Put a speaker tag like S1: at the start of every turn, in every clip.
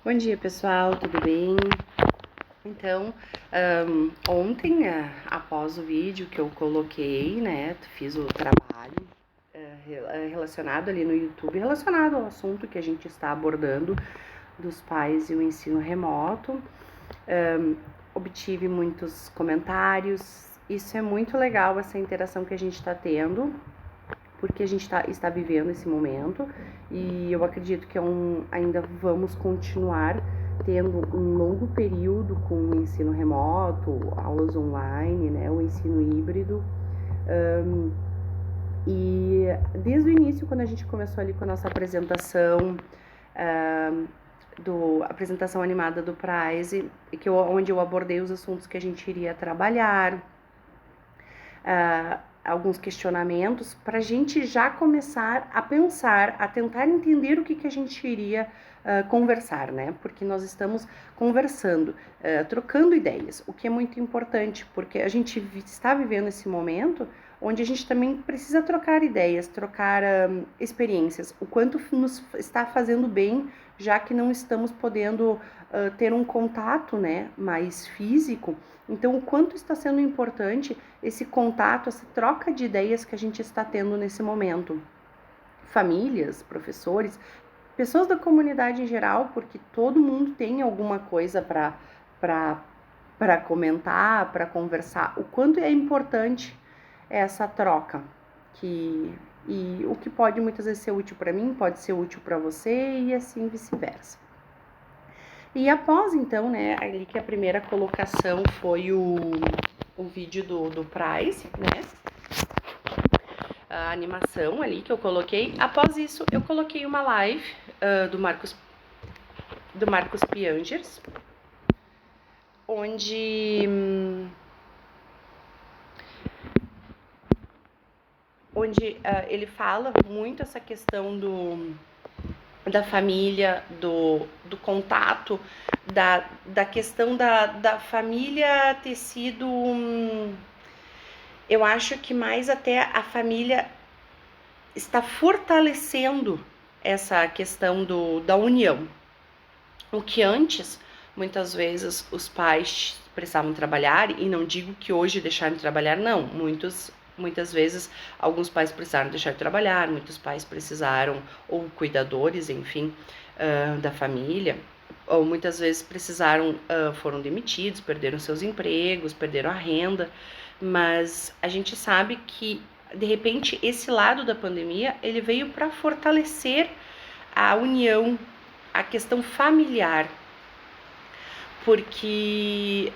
S1: Bom dia, pessoal, tudo bem? Então, ontem, após o vídeo que eu coloquei, né, fiz o trabalho relacionado ali no YouTube, relacionado ao assunto que a gente está abordando dos pais e o ensino remoto. Obtive muitos comentários, isso é muito legal, essa interação que a gente está tendo, porque a gente está vivendo esse momento e eu acredito que ainda vamos continuar tendo um longo período com o ensino remoto, aulas online, né, o ensino híbrido. E desde o início, quando a gente começou ali com a nossa apresentação, apresentação animada do Prize, onde eu abordei os assuntos que a gente iria trabalhar, alguns questionamentos, para a gente já começar a pensar, a tentar entender o que a gente iria conversar, né? Porque nós estamos conversando, trocando ideias, o que é muito importante, porque a gente está vivendo esse momento onde a gente também precisa trocar ideias, trocar experiências, o quanto nos está fazendo bem, já que não estamos podendo ter um contato, né, mais físico. Então, o quanto está sendo importante esse contato, essa troca de ideias que a gente está tendo nesse momento. Famílias, professores, pessoas da comunidade em geral, porque todo mundo tem alguma coisa para comentar, para conversar. O quanto é importante essa troca, e o que pode muitas vezes ser útil para mim, pode ser útil para você e assim vice-versa. E após, então, né, ali que a primeira colocação foi o vídeo do Prize, né, a animação ali que eu coloquei. Após isso, eu coloquei uma live do Marcos Piangers, onde ele fala muito essa questão da família, do contato, da questão da família ter sido, eu acho que mais até a família está fortalecendo essa questão da união. O que antes, muitas vezes, os pais precisavam trabalhar, e não digo que hoje deixaram de trabalhar, não, muitas vezes alguns pais precisaram deixar de trabalhar, muitos pais precisaram, ou cuidadores, enfim, da família, ou muitas vezes precisaram, foram demitidos, perderam seus empregos, perderam a renda, mas a gente sabe que, de repente, esse lado da pandemia, ele veio para fortalecer a união, a questão familiar, porque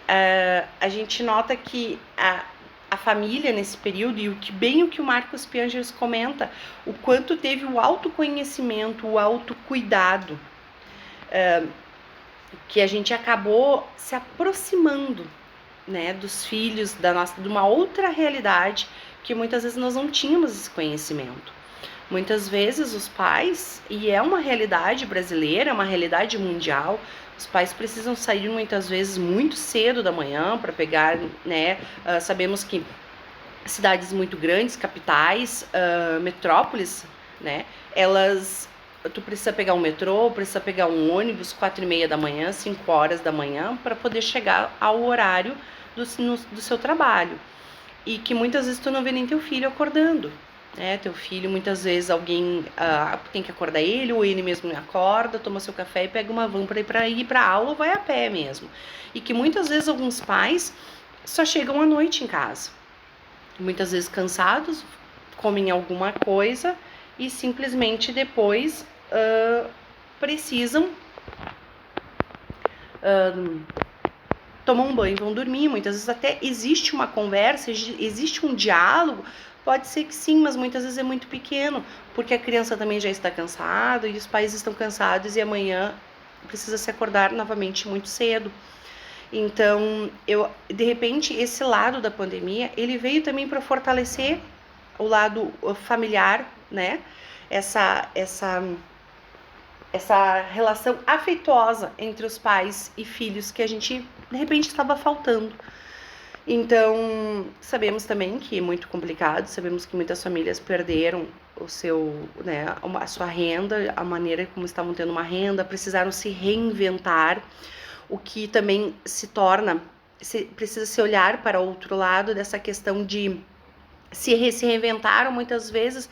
S1: a gente nota que a família nesse período, e o que o Marcos Piangers comenta, o quanto teve o autoconhecimento, o autocuidado, que a gente acabou se aproximando, né, dos filhos, de uma outra realidade, que muitas vezes nós não tínhamos esse conhecimento. Muitas vezes os pais, e é uma realidade brasileira, é uma realidade mundial, os pais precisam sair muitas vezes muito cedo da manhã para pegar, né, sabemos que cidades muito grandes, capitais, metrópoles, né, tu precisa pegar um metrô, precisa pegar um ônibus 4:30 da manhã, 5 horas da manhã, para poder chegar ao horário do seu trabalho. E que muitas vezes tu não vê nem teu filho acordando, né? Teu filho, muitas vezes alguém tem que acordar ele, ou ele mesmo acorda, toma seu café e pega uma van para ir para aula, ou vai a pé mesmo. E que muitas vezes alguns pais só chegam à noite em casa, muitas vezes cansados, comem alguma coisa e simplesmente depois precisam tomam um banho e vão dormir. Muitas vezes até existe uma conversa, existe um diálogo, pode ser que sim, mas muitas vezes é muito pequeno, porque a criança também já está cansada e os pais estão cansados e amanhã precisa se acordar novamente muito cedo. Então, de repente, esse lado da pandemia, ele veio também para fortalecer o lado familiar, né? Essa relação afetuosa entre os pais e filhos que a gente, de repente, estava faltando. Então, sabemos também que é muito complicado, sabemos que muitas famílias perderam o seu, né, a sua renda, a maneira como estavam tendo uma renda, precisaram se reinventar, o que também se torna, precisa se olhar para o outro lado dessa questão de se reinventaram muitas vezes,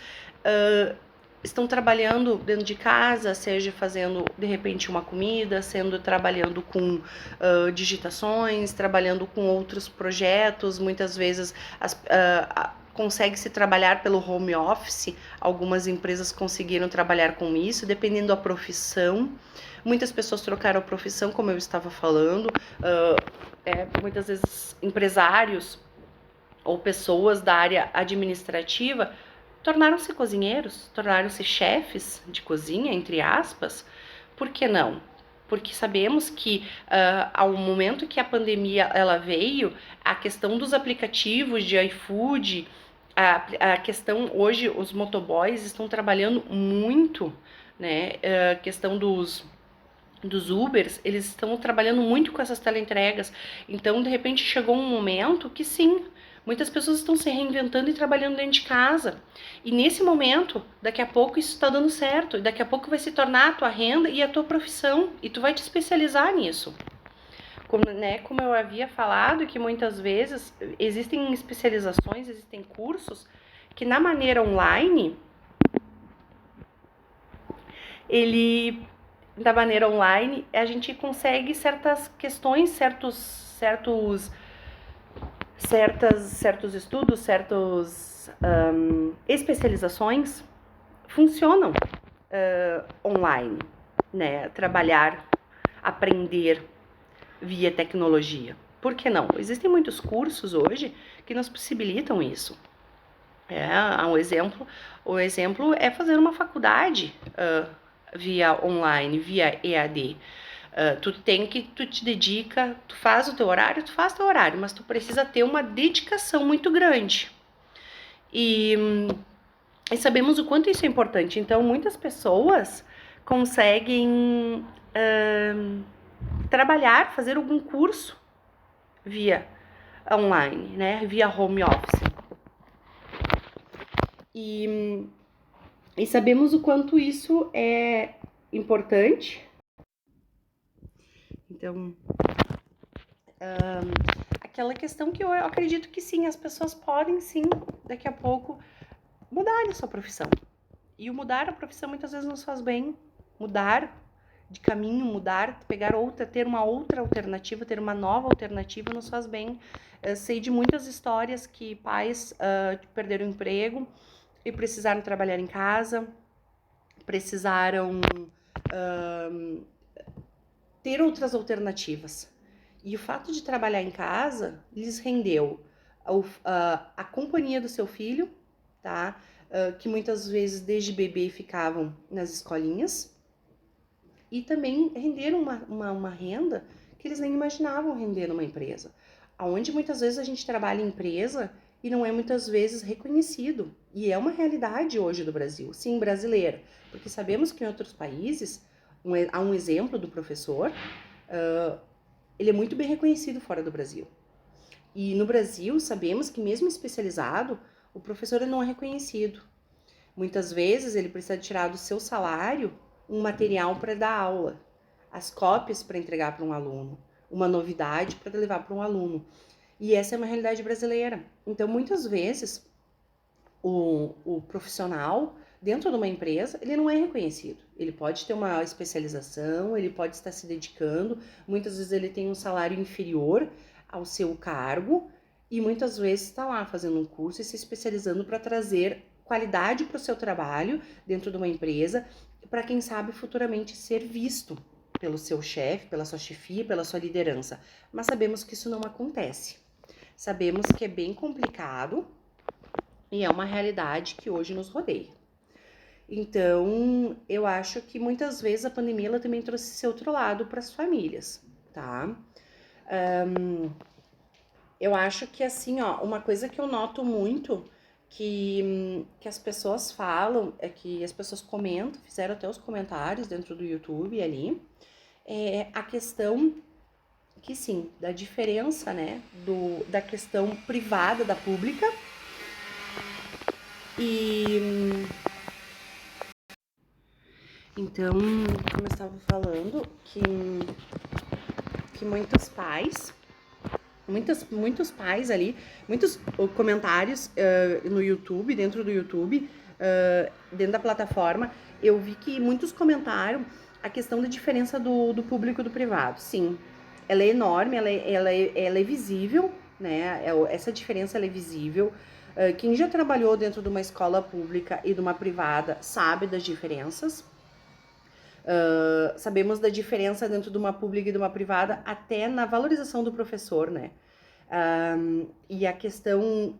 S1: estão trabalhando dentro de casa, seja fazendo de repente uma comida, trabalhando com digitações, trabalhando com outros projetos, muitas vezes consegue-se trabalhar pelo home office, algumas empresas conseguiram trabalhar com isso, dependendo da profissão. Muitas pessoas trocaram a profissão, como eu estava falando, muitas vezes empresários ou pessoas da área administrativa tornaram-se cozinheiros, tornaram-se chefes de cozinha, entre aspas. Por que não? Porque sabemos que ao momento que a pandemia ela veio, a questão dos aplicativos de iFood, a questão hoje os motoboys estão trabalhando muito, né? A questão dos Ubers, eles estão trabalhando muito com essas teleentregas. Então, de repente, chegou um momento que sim, muitas pessoas estão se reinventando e trabalhando dentro de casa. E nesse momento, daqui a pouco isso está dando certo. Daqui a pouco vai se tornar a tua renda e a tua profissão. E tu vai te especializar nisso. Como eu havia falado, que muitas vezes existem especializações, existem cursos que na maneira online, da maneira online, a gente consegue certas questões, certos estudos, especializações funcionam online, né? Trabalhar, aprender via tecnologia. Por que não? Existem muitos cursos hoje que nos possibilitam isso. O exemplo é fazer uma faculdade via online, via EAD. Tu te dedica, tu faz teu horário, mas tu precisa ter uma dedicação muito grande. E sabemos o quanto isso é importante. Então, muitas pessoas conseguem trabalhar, fazer algum curso via online, né? Via home office. E sabemos o quanto isso é importante. Então, aquela questão que eu acredito que sim, as pessoas podem sim, daqui a pouco, mudar a sua profissão. E o mudar a profissão muitas vezes nos faz bem. Mudar de caminho, ter uma outra alternativa, ter uma nova alternativa nos faz bem. Eu sei de muitas histórias que pais perderam o emprego e precisaram trabalhar em casa, precisaram ter outras alternativas. E o fato de trabalhar em casa lhes rendeu a companhia do seu filho, tá? Que muitas vezes desde bebê ficavam nas escolinhas, e também renderam uma renda que eles nem imaginavam render numa empresa. Onde muitas vezes a gente trabalha em empresa e não é muitas vezes reconhecido. E é uma realidade hoje do Brasil, sim, brasileira. Porque sabemos que em outros países, há um exemplo do professor, ele é muito bem reconhecido fora do Brasil. E no Brasil, sabemos que mesmo especializado, o professor não é reconhecido. Muitas vezes ele precisa tirar do seu salário um material para dar aula, as cópias para entregar para um aluno, uma novidade para levar para um aluno. E essa é uma realidade brasileira. Então, muitas vezes, o profissional dentro de uma empresa, ele não é reconhecido. Ele pode ter uma especialização, ele pode estar se dedicando, muitas vezes ele tem um salário inferior ao seu cargo e muitas vezes está lá fazendo um curso e se especializando para trazer qualidade para o seu trabalho dentro de uma empresa, para quem sabe futuramente ser visto pelo seu chefe, pela sua chefia, pela sua liderança. Mas sabemos que isso não acontece. Sabemos que é bem complicado e é uma realidade que hoje nos rodeia. Então, eu acho que muitas vezes a pandemia ela também trouxe esse outro lado para as famílias, tá? Eu acho que assim, uma coisa que eu noto muito que as pessoas falam, é que as pessoas comentam, fizeram até os comentários dentro do YouTube ali, é a questão que sim, da diferença, né, da questão privada da pública e Então, como eu estava falando, que muitos pais ali, muitos comentários no YouTube, dentro do YouTube, dentro da plataforma, eu vi que muitos comentaram a questão da diferença do público e do privado. Sim, ela é enorme, ela é visível, né? Essa diferença ela é visível. Quem já trabalhou dentro de uma escola pública e de uma privada sabe das diferenças. Sabemos da diferença dentro de uma pública e de uma privada, até na valorização do professor, né? E a questão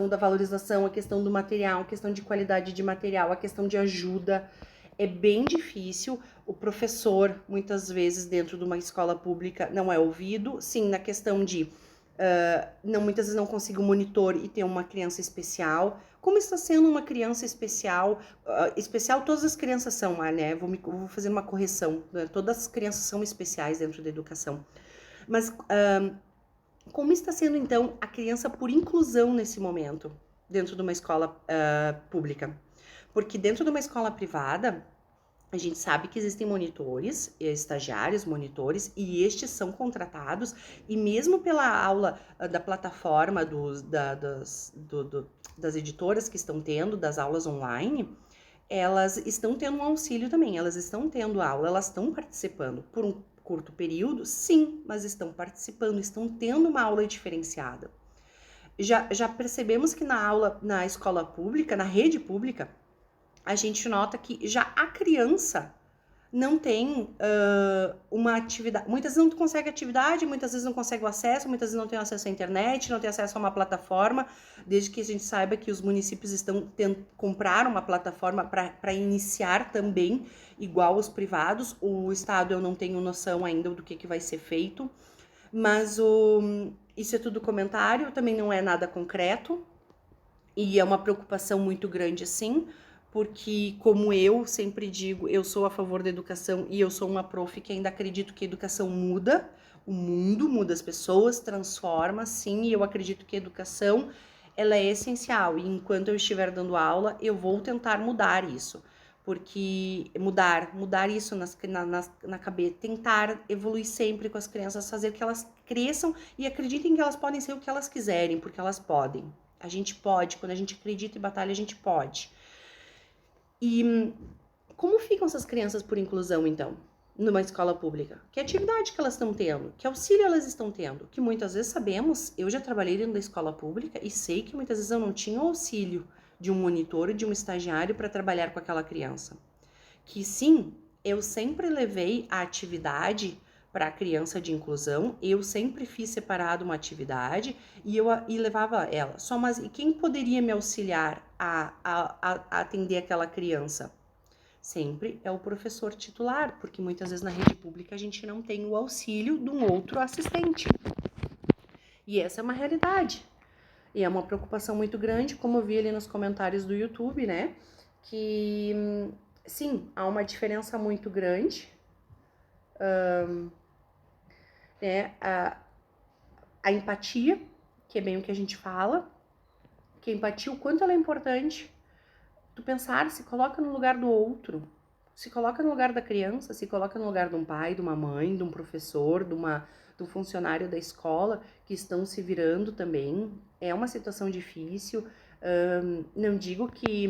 S1: da valorização, a questão do material, a questão de qualidade de material, a questão de ajuda, é bem difícil. O professor, muitas vezes, dentro de uma escola pública, não é ouvido. Sim, na questão de muitas vezes não consigo um monitor e ter uma criança especial. Como está sendo uma criança especial? Especial todas as crianças são, né? Vou fazer uma correção. Né? Todas as crianças são especiais dentro da educação. Mas como está sendo, então, a criança por inclusão nesse momento, dentro de uma escola pública? Porque dentro de uma escola privada, a gente sabe que existem monitores, estagiários, monitores, e estes são contratados, e mesmo pela aula da plataforma das editoras que estão tendo, das aulas online, elas estão tendo um auxílio também, elas estão tendo aula, elas estão participando por um curto período, sim, mas estão participando, estão tendo uma aula diferenciada. Já percebemos que na escola pública, na rede pública, a gente nota que já a criança não tem uma atividade. Muitas vezes não consegue atividade, muitas vezes não consegue o acesso, muitas vezes não tem acesso à internet, não tem acesso a uma plataforma, desde que a gente saiba que os municípios estão tendo comprar uma plataforma para iniciar também, igual os privados. O Estado eu não tenho noção ainda do que vai ser feito, mas isso é tudo comentário, também não é nada concreto, e é uma preocupação muito grande, sim, porque, como eu sempre digo, eu sou a favor da educação e eu sou uma prof que ainda acredito que a educação muda, o mundo muda, as pessoas transforma, sim, e eu acredito que a educação, ela é essencial, e enquanto eu estiver dando aula, eu vou tentar mudar isso, porque mudar isso na cabeça, tentar evoluir sempre com as crianças, fazer que elas cresçam e acreditem que elas podem ser o que elas quiserem, porque elas podem. A gente pode, quando a gente acredita em batalha, a gente pode. E como ficam essas crianças por inclusão, então, numa escola pública? Que atividade que elas estão tendo? Que auxílio elas estão tendo? Que muitas vezes sabemos, eu já trabalhei dentro da escola pública e sei que muitas vezes eu não tinha auxílio de um monitor, de um estagiário para trabalhar com aquela criança. Que sim, eu sempre levei a atividade para a criança de inclusão, eu sempre fiz separado uma atividade e levava ela. E quem poderia me auxiliar a atender aquela criança? Sempre é o professor titular, porque muitas vezes na rede pública a gente não tem o auxílio de um outro assistente. E essa é uma realidade. E é uma preocupação muito grande, como eu vi ali nos comentários do YouTube, né? Que sim, há uma diferença muito grande. Né? A empatia, que é bem o que a gente fala, que a empatia, o quanto ela é importante. Tu pensar, se coloca no lugar do outro, se coloca no lugar da criança, se coloca no lugar de um pai, de uma mãe, de um professor, do funcionário da escola, que estão se virando também. É uma situação difícil. Não digo que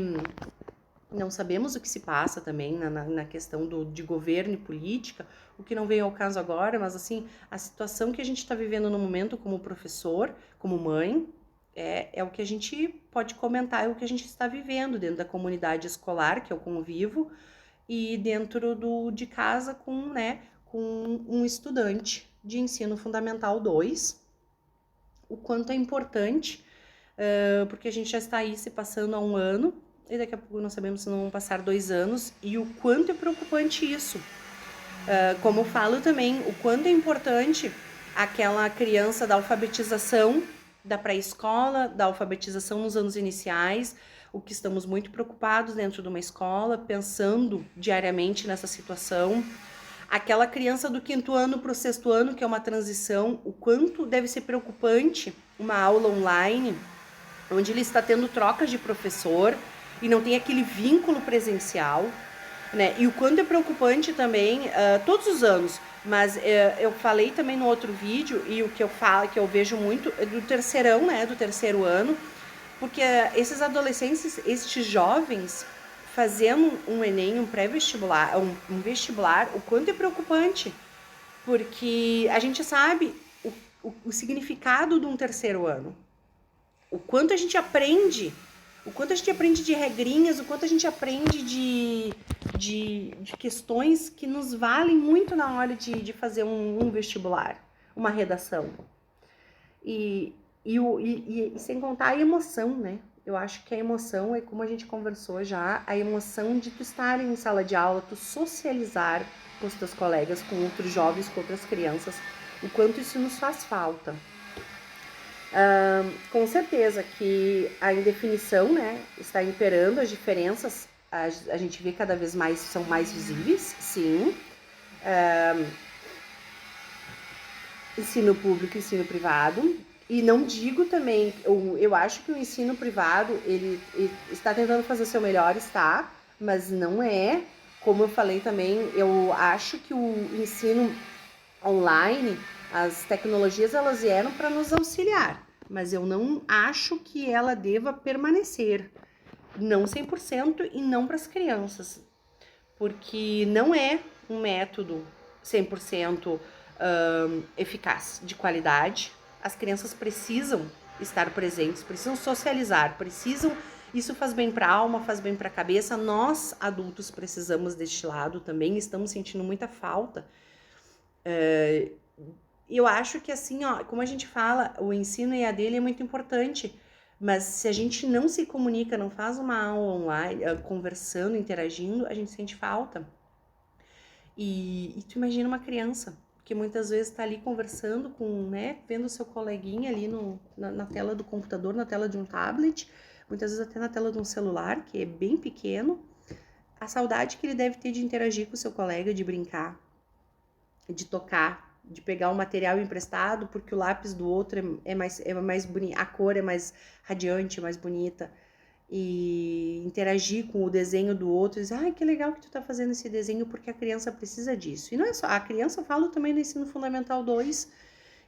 S1: não sabemos o que se passa também na questão de governo e política, o que não veio ao caso agora, mas assim, a situação que a gente está vivendo no momento como professor, como mãe, é o que a gente pode comentar, é o que a gente está vivendo dentro da comunidade escolar, que eu convivo, e dentro de casa com um estudante de ensino fundamental 2, o quanto é importante, porque a gente já está aí se passando há um ano, e daqui a pouco não sabemos se não vão passar 2 anos, e o quanto é preocupante isso. Como eu falo também, o quanto é importante aquela criança da alfabetização, da pré-escola, da alfabetização nos anos iniciais, o que estamos muito preocupados dentro de uma escola, pensando diariamente nessa situação. Aquela criança do 5º ano para o 6º ano, que é uma transição, o quanto deve ser preocupante uma aula online, onde ele está tendo trocas de professor e não tem aquele vínculo presencial. né? E o quanto é preocupante também, todos os anos, mas eu falei também no outro vídeo, e o que eu falo, que eu vejo muito, é do terceirão, né? Do terceiro ano, porque esses adolescentes, estes jovens, fazendo um Enem, um pré-vestibular, um vestibular, o quanto é preocupante. Porque a gente sabe o significado de um terceiro ano. O quanto a gente aprende, o quanto a gente aprende de regrinhas, o quanto a gente aprende de questões que nos valem muito na hora de fazer um vestibular, uma redação. E sem contar a emoção, né? Eu acho que a emoção é como a gente conversou já, a emoção de tu estar em sala de aula, tu socializar com os teus colegas, com outros jovens, com outras crianças, o quanto isso nos faz falta. Com certeza que a indefinição, né, está imperando, as diferenças a gente vê cada vez mais, são mais visíveis, sim. Ensino público e ensino privado. E não digo também, eu acho que o ensino privado, ele está tentando fazer o seu melhor, está, mas não é, como eu falei também, eu acho que o ensino online, as tecnologias, elas vieram para nos auxiliar, mas eu não acho que ela deva permanecer, não 100% e não para as crianças, porque não é um método 100% eficaz, de qualidade. As crianças precisam estar presentes, precisam socializar, precisam. Isso faz bem para a alma, faz bem para a cabeça. Nós, adultos, precisamos deste lado também, estamos sentindo muita falta. Eu acho que assim, ó, como a gente fala, o ensino EAD ele é muito importante, mas se a gente não se comunica, não faz uma aula online, conversando, interagindo, a gente sente falta. E tu imagina uma criança que muitas vezes está ali conversando com, né, vendo o seu coleguinha ali na tela do computador, na tela de um tablet, muitas vezes até na tela de um celular, que é bem pequeno, a saudade que ele deve ter de interagir com o seu colega, de brincar, de tocar, de pegar um material emprestado, porque o lápis do outro é mais bonito, a cor é mais radiante, mais bonita, e interagir com o desenho do outro, e dizer, ai, que legal que tu tá fazendo esse desenho, porque a criança precisa disso. E não é só, a criança, eu falo também no ensino fundamental 2,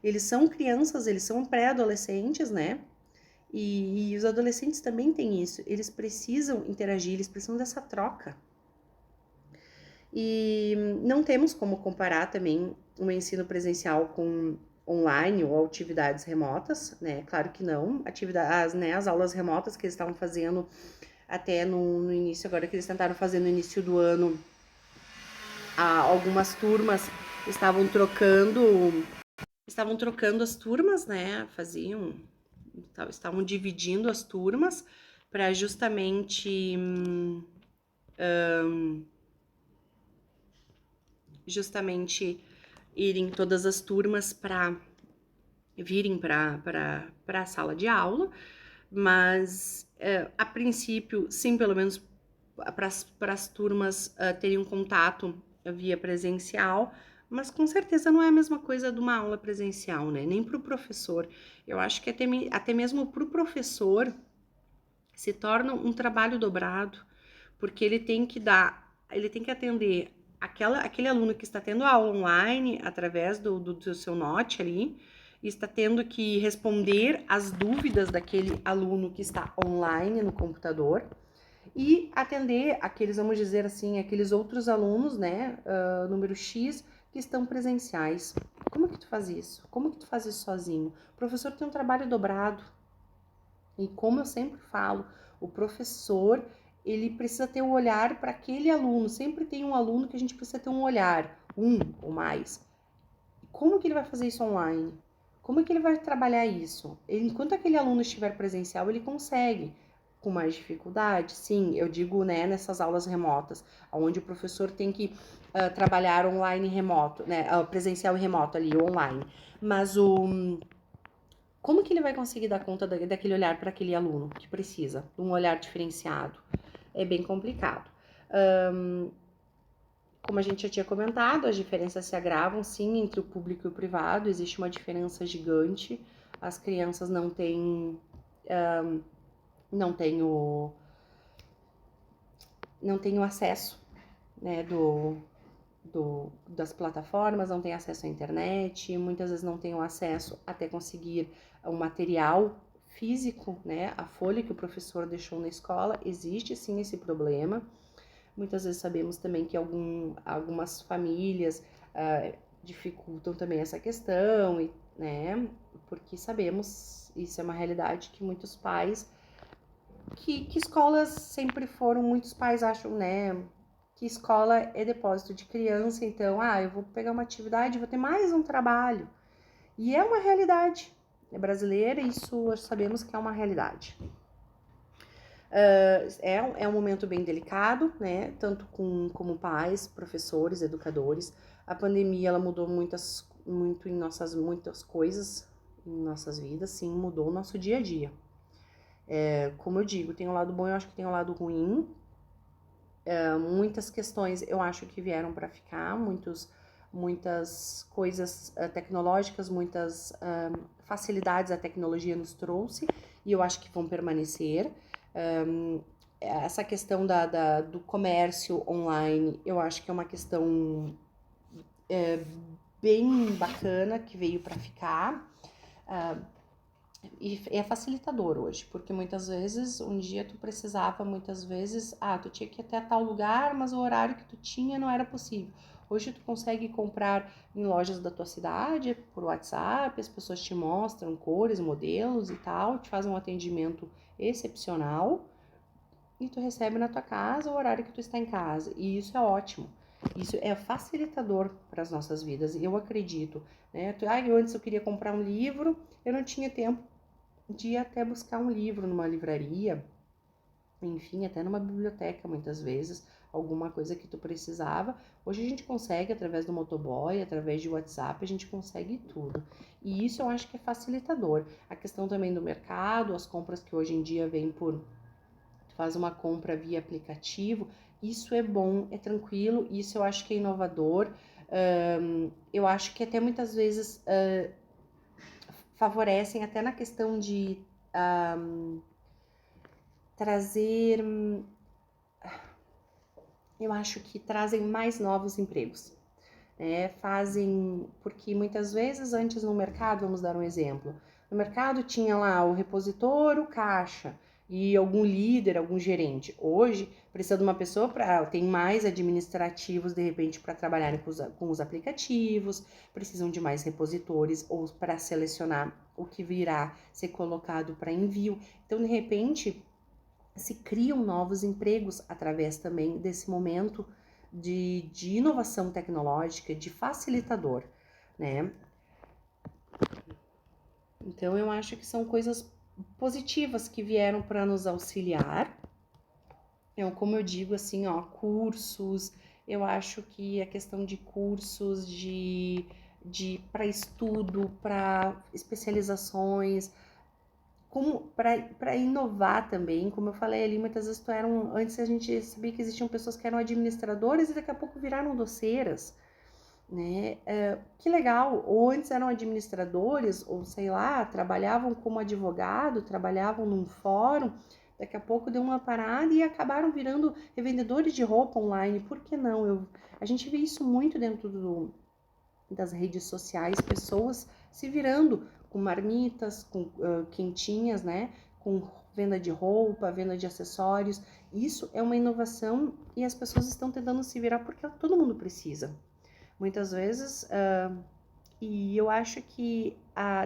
S1: eles são crianças, eles são pré-adolescentes, né? E os adolescentes também têm isso, eles precisam interagir, eles precisam dessa troca. E não temos como comparar também um ensino presencial com online ou atividades remotas, né? Claro que não. As aulas remotas que eles estavam fazendo até no início, agora que eles tentaram fazer no início do ano, algumas turmas estavam trocando as turmas, né? Estavam dividindo as turmas para justamente irem todas as turmas para virem para a sala de aula, mas a princípio, sim, pelo menos para as turmas terem um contato via presencial, mas com certeza não é a mesma coisa de uma aula presencial, né? Nem para o professor. Eu acho que até mesmo para o professor se torna um trabalho dobrado, porque ele tem que atender aquele aluno que está tendo aula online através do seu note ali, e está tendo que responder às dúvidas daquele aluno que está online no computador, e atender aqueles, vamos dizer assim, aqueles outros alunos, né, número X, que estão presenciais. Como que tu faz isso? Como que tu faz isso sozinho? O professor tem um trabalho dobrado. E como eu sempre falo, o professor, ele precisa ter um olhar para aquele aluno. Sempre tem um aluno que a gente precisa ter um olhar, um ou mais. Como que ele vai fazer isso online? Como que ele vai trabalhar isso? Enquanto aquele aluno estiver presencial, ele consegue. Com mais dificuldade, sim, eu digo, né, nessas aulas remotas, onde o professor tem que trabalhar online e remoto, né, presencial e remoto ali, online. Mas como que ele vai conseguir dar conta daquele olhar para aquele aluno que precisa de um olhar diferenciado? É bem complicado. Como a gente já tinha comentado, as diferenças se agravam, sim, entre o público e o privado. Existe uma diferença gigante. As crianças não têm o acesso, né, das plataformas, não têm acesso à internet, muitas vezes não têm o acesso até conseguir um material físico, né, a folha que o professor deixou na escola. Existe sim esse problema. Muitas vezes sabemos também que algumas famílias dificultam também essa questão, né, porque sabemos, isso é uma realidade, que muitos pais, que escolas sempre foram, muitos pais acham, né, que escola é depósito de criança, então, eu vou pegar uma atividade, vou ter mais um trabalho. E é uma realidade brasileira, isso sabemos que é uma realidade. É um momento bem delicado, né? Tanto como pais, professores, educadores. A pandemia, ela mudou muito em muitas coisas em nossas vidas, sim, mudou o nosso dia a dia. Como eu digo, tem um lado bom, eu acho que tem um lado ruim. Muitas questões eu acho que vieram para ficar, muitas coisas tecnológicas, muitas facilidades a tecnologia nos trouxe e eu acho que vão permanecer. Essa questão do comércio online, eu acho que é uma questão bem bacana, que veio para ficar. E é facilitador hoje, porque muitas vezes, um dia tu precisava, tu tinha que ir até tal lugar, mas o horário que tu tinha não era possível. Hoje tu consegue comprar em lojas da tua cidade, por WhatsApp, as pessoas te mostram cores, modelos e tal, te fazem um atendimento excepcional e tu recebe na tua casa o horário que tu está em casa. E isso é ótimo. Isso é facilitador para as nossas vidas. Eu acredito, né? Antes eu queria comprar um livro, eu não tinha tempo de ir até buscar um livro numa livraria, enfim, até numa biblioteca muitas vezes, alguma coisa que tu precisava. Hoje a gente consegue, através do motoboy, através de WhatsApp, a gente consegue tudo. E isso eu acho que é facilitador. A questão também do mercado, as compras que hoje em dia vêm tu faz uma compra via aplicativo, isso é bom, é tranquilo, isso eu acho que é inovador. Eu acho que até muitas vezes favorecem até na questão de trazer, eu acho que trazem mais novos empregos, né? Porque muitas vezes antes no mercado, vamos dar um exemplo, no mercado tinha lá o repositor, o caixa e algum líder, algum gerente. Hoje precisa de uma pessoa tem mais administrativos de repente para trabalharem com os aplicativos, precisam de mais repositores ou para selecionar o que virá ser colocado para envio. Então de repente se criam novos empregos através também desse momento de inovação tecnológica, de facilitador, né? Então eu acho que são coisas positivas que vieram para nos auxiliar. Como eu digo assim, cursos, eu acho que a questão de cursos para estudo, para especializações, como para inovar também, como eu falei ali, muitas vezes antes a gente sabia que existiam pessoas que eram administradoras e daqui a pouco viraram doceiras, né? Que legal, ou antes eram administradores, ou sei lá, trabalhavam como advogado, trabalhavam num fórum, daqui a pouco deu uma parada e acabaram virando revendedores de roupa online, por que não? A gente vê isso muito dentro das redes sociais, pessoas se virando com marmitas, com quentinhas, né? Com venda de roupa, venda de acessórios. Isso é uma inovação e as pessoas estão tentando se virar porque todo mundo precisa. Muitas vezes, e eu acho que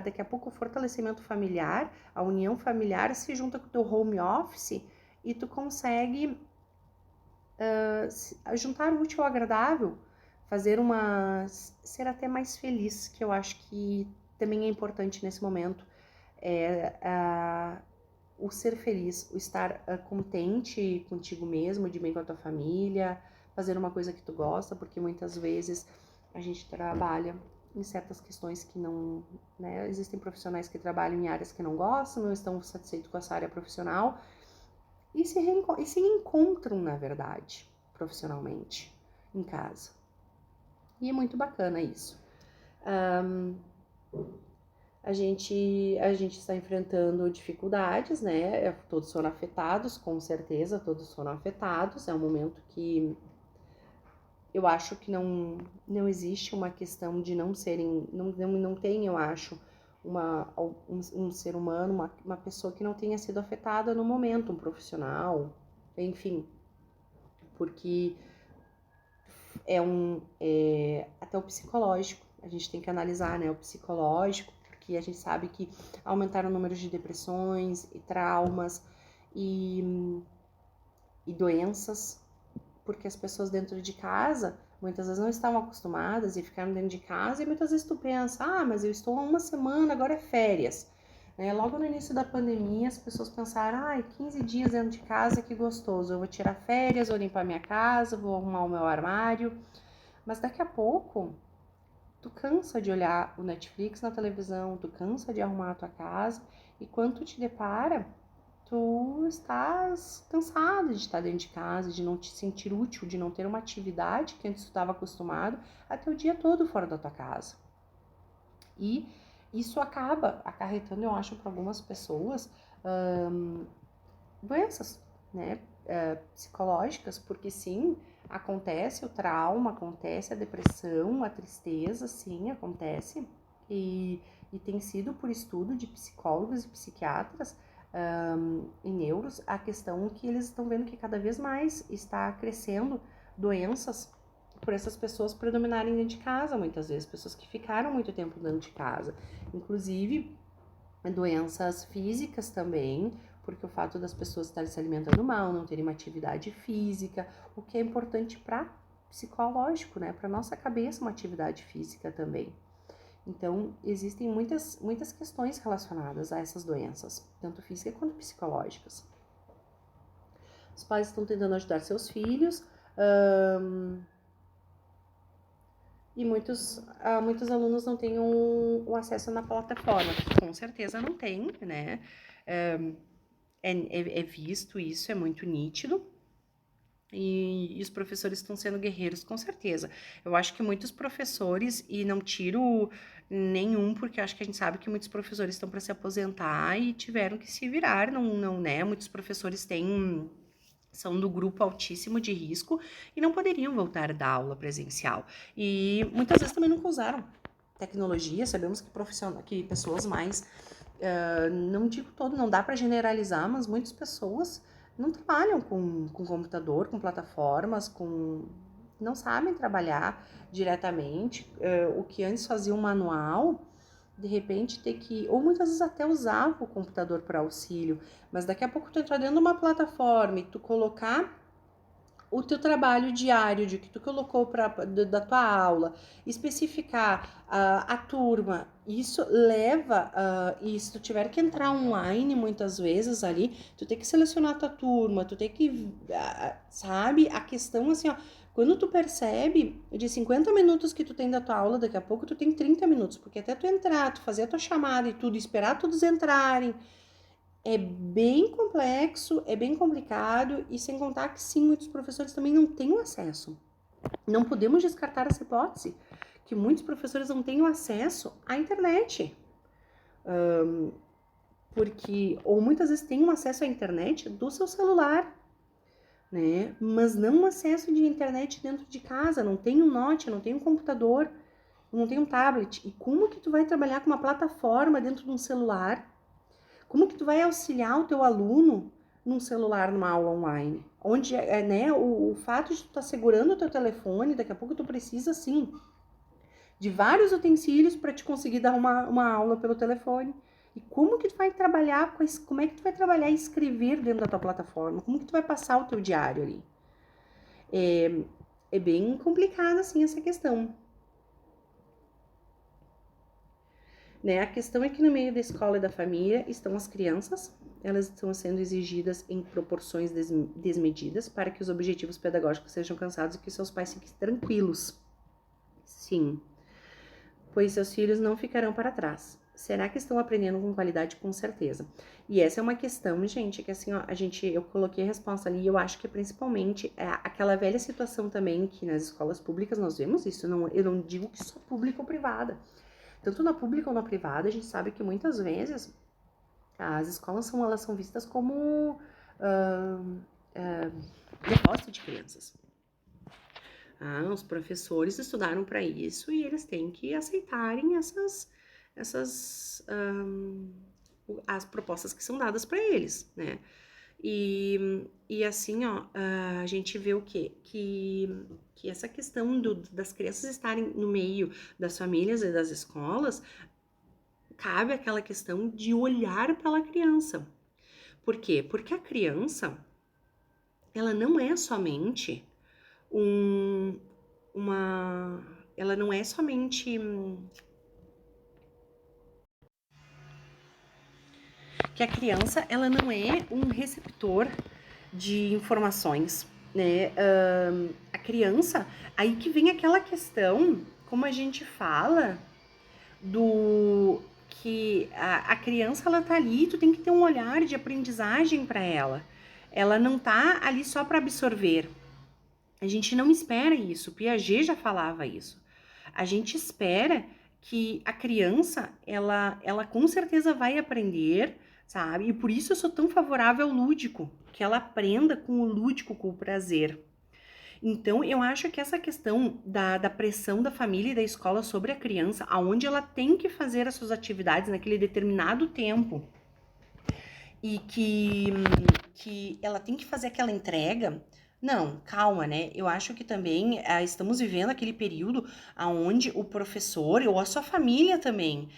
S1: daqui a pouco o fortalecimento familiar, a união familiar se junta com o teu home office e tu consegue juntar o útil ao agradável, ser até mais feliz, que eu acho que também é importante nesse momento, o ser feliz, o estar contente contigo mesmo, de bem com a tua família, fazer uma coisa que tu gosta, porque muitas vezes a gente trabalha em certas questões que não, né, existem profissionais que trabalham em áreas que não gostam, não estão satisfeitos com essa área profissional, e se encontram, na verdade, profissionalmente, em casa. E é muito bacana isso. A gente está enfrentando dificuldades, né? Todos foram afetados, com certeza, todos foram afetados. É um momento que eu acho que não existe uma questão de não serem, não tem, eu acho, um ser humano, uma pessoa que não tenha sido afetada no momento, um profissional, enfim, porque até o psicológico, a gente tem que analisar, né, o psicológico, porque a gente sabe que aumentaram o número de depressões e traumas e doenças, porque as pessoas dentro de casa muitas vezes não estavam acostumadas e ficaram dentro de casa, e muitas vezes tu pensa, mas eu estou há uma semana, agora é férias. Né? Logo no início da pandemia, as pessoas pensaram, 15 dias dentro de casa, que gostoso, eu vou tirar férias, vou limpar minha casa, vou arrumar o meu armário. Mas daqui a pouco, tu cansa de olhar o Netflix na televisão, tu cansa de arrumar a tua casa, e quando tu te depara, tu estás cansado de estar dentro de casa, de não te sentir útil, de não ter uma atividade que antes tu estava acostumado a ter o dia todo fora da tua casa. E isso acaba acarretando, eu acho, para algumas pessoas, doenças, né, psicológicas, porque sim, acontece o trauma, acontece a depressão, a tristeza, sim, acontece, e tem sido por estudo de psicólogos e psiquiatras e neuros a questão que eles estão vendo que cada vez mais está crescendo doenças por essas pessoas predominarem dentro de casa, muitas vezes, pessoas que ficaram muito tempo dentro de casa, inclusive doenças físicas também, porque o fato das pessoas estarem se alimentando mal, não terem uma atividade física, o que é importante para psicológico, né, para nossa cabeça, uma atividade física também. Então, existem muitas questões relacionadas a essas doenças, tanto físicas quanto psicológicas. Os pais estão tentando ajudar seus filhos, e muitos alunos não têm o acesso na plataforma, com certeza não tem, né? É visto isso, é muito nítido. E os professores estão sendo guerreiros, com certeza. Eu acho que muitos professores, e não tiro nenhum, porque eu acho que a gente sabe que muitos professores estão para se aposentar e tiveram que se virar, não, né? Muitos professores são do grupo altíssimo de risco e não poderiam voltar da aula presencial. E muitas vezes também nunca usaram tecnologia. Sabemos que pessoas mais, não digo todo, não dá para generalizar, mas muitas pessoas não trabalham com computador, com plataformas, não sabem trabalhar diretamente. O que antes fazia um manual, de repente ter que, ou muitas vezes até usava o computador para auxílio, mas daqui a pouco tu entrar dentro de uma plataforma e tu colocar o teu trabalho diário, de que tu colocou da tua aula, especificar a turma, isso leva, e se tu tiver que entrar online muitas vezes ali, tu tem que selecionar a tua turma, tu tem que, sabe, a questão assim, ó, quando tu percebe, de 50 minutos que tu tem da tua aula, daqui a pouco tu tem 30 minutos, porque até tu entrar, tu fazer a tua chamada e tudo, esperar todos entrarem, é bem complexo, é bem complicado, e sem contar que sim, muitos professores também não têm o acesso. Não podemos descartar essa hipótese, que muitos professores não têm o acesso à internet. Porque, ou muitas vezes têm um acesso à internet do seu celular, né? Mas não um acesso de internet dentro de casa, não tem um note, não tem um computador, não tem um tablet. E como que tu vai trabalhar com uma plataforma dentro de um celular? Como que tu vai auxiliar o teu aluno num celular, numa aula online? Onde, né, o fato de tu estar segurando o teu telefone, daqui a pouco tu precisa, sim, de vários utensílios para te conseguir dar uma aula pelo telefone. E como que tu vai trabalhar como é que tu vai trabalhar e escrever dentro da tua plataforma? Como que tu vai passar o teu diário ali? É bem complicada, assim, essa questão. Né? A questão é que no meio da escola e da família estão as crianças, elas estão sendo exigidas em proporções desmedidas para que os objetivos pedagógicos sejam alcançados e que seus pais fiquem tranquilos. Sim, pois seus filhos não ficarão para trás. Será que estão aprendendo com qualidade? Com certeza. E essa é uma questão, gente, que assim, ó, eu coloquei a resposta ali, e eu acho que principalmente aquela velha situação também que nas escolas públicas nós vemos isso, eu não digo que só pública ou privada. Tanto na pública ou na privada, a gente sabe que muitas vezes as escolas elas são vistas como depósito de crianças. Os professores estudaram para isso e eles têm que aceitarem as propostas que são dadas para eles, né? E assim, ó, a gente vê o quê? Que essa questão das crianças estarem no meio das famílias e das escolas, cabe aquela questão de olhar pela criança. Por quê? Porque a criança, ela não é somente um, uma... Ela não é somente... Que a criança, ela não é um receptor de informações, né? A criança, aí que vem aquela questão, como a gente fala, do que a criança, ela tá ali, tu tem que ter um olhar de aprendizagem para ela. Ela não tá ali só para absorver. A gente não espera isso. Piaget já falava isso. A gente espera que a criança, ela com certeza vai aprender, sabe? E por isso eu sou tão favorável ao lúdico, que ela aprenda com o lúdico, com o prazer. Então, eu acho que essa questão da pressão da família e da escola sobre a criança, aonde ela tem que fazer as suas atividades naquele determinado tempo, e que ela tem que fazer aquela entrega. Não, calma, né? Eu acho que também estamos vivendo aquele período onde o professor ou a sua família também.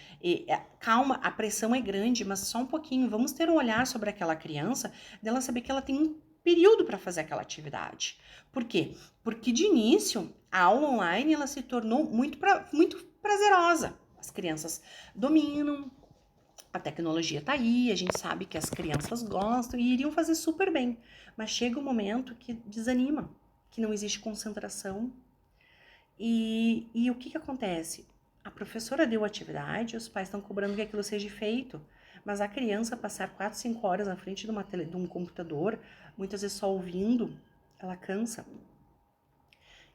S1: Calma, a pressão é grande, mas só um pouquinho. Vamos ter um olhar sobre aquela criança, dela saber que ela tem um período para fazer aquela atividade. Por quê? Porque de início, a aula online ela se tornou muito prazerosa. As crianças dominam, a tecnologia tá aí, a gente sabe que as crianças gostam e iriam fazer super bem. Mas chega um momento que desanima, que não existe concentração. E o que acontece? A professora deu atividade, os pais estão cobrando que aquilo seja feito. Mas a criança passar 4, 5 horas na frente de um computador, muitas vezes só ouvindo, ela cansa.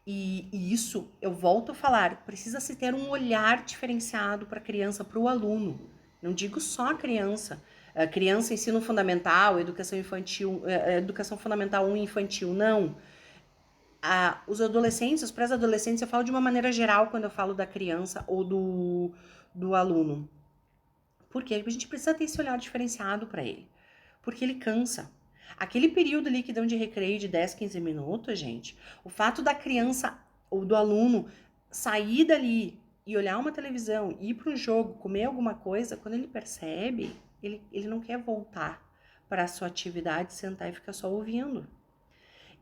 S1: E isso, eu volto a falar, precisa se ter um olhar diferenciado para a criança, para o aluno. Não digo só a criança. Criança, ensino fundamental, educação infantil, educação fundamental 1 infantil, não. Os adolescentes, os pré-adolescentes, eu falo de uma maneira geral quando eu falo da criança ou do aluno. Porque a gente precisa ter esse olhar diferenciado para ele. Porque ele cansa. Aquele período ali que dão de recreio de 10, 15 minutos, gente, o fato da criança ou do aluno sair dali e olhar uma televisão, ir para um jogo, comer alguma coisa, quando ele percebe, ele não quer voltar para a sua atividade, sentar e ficar só ouvindo.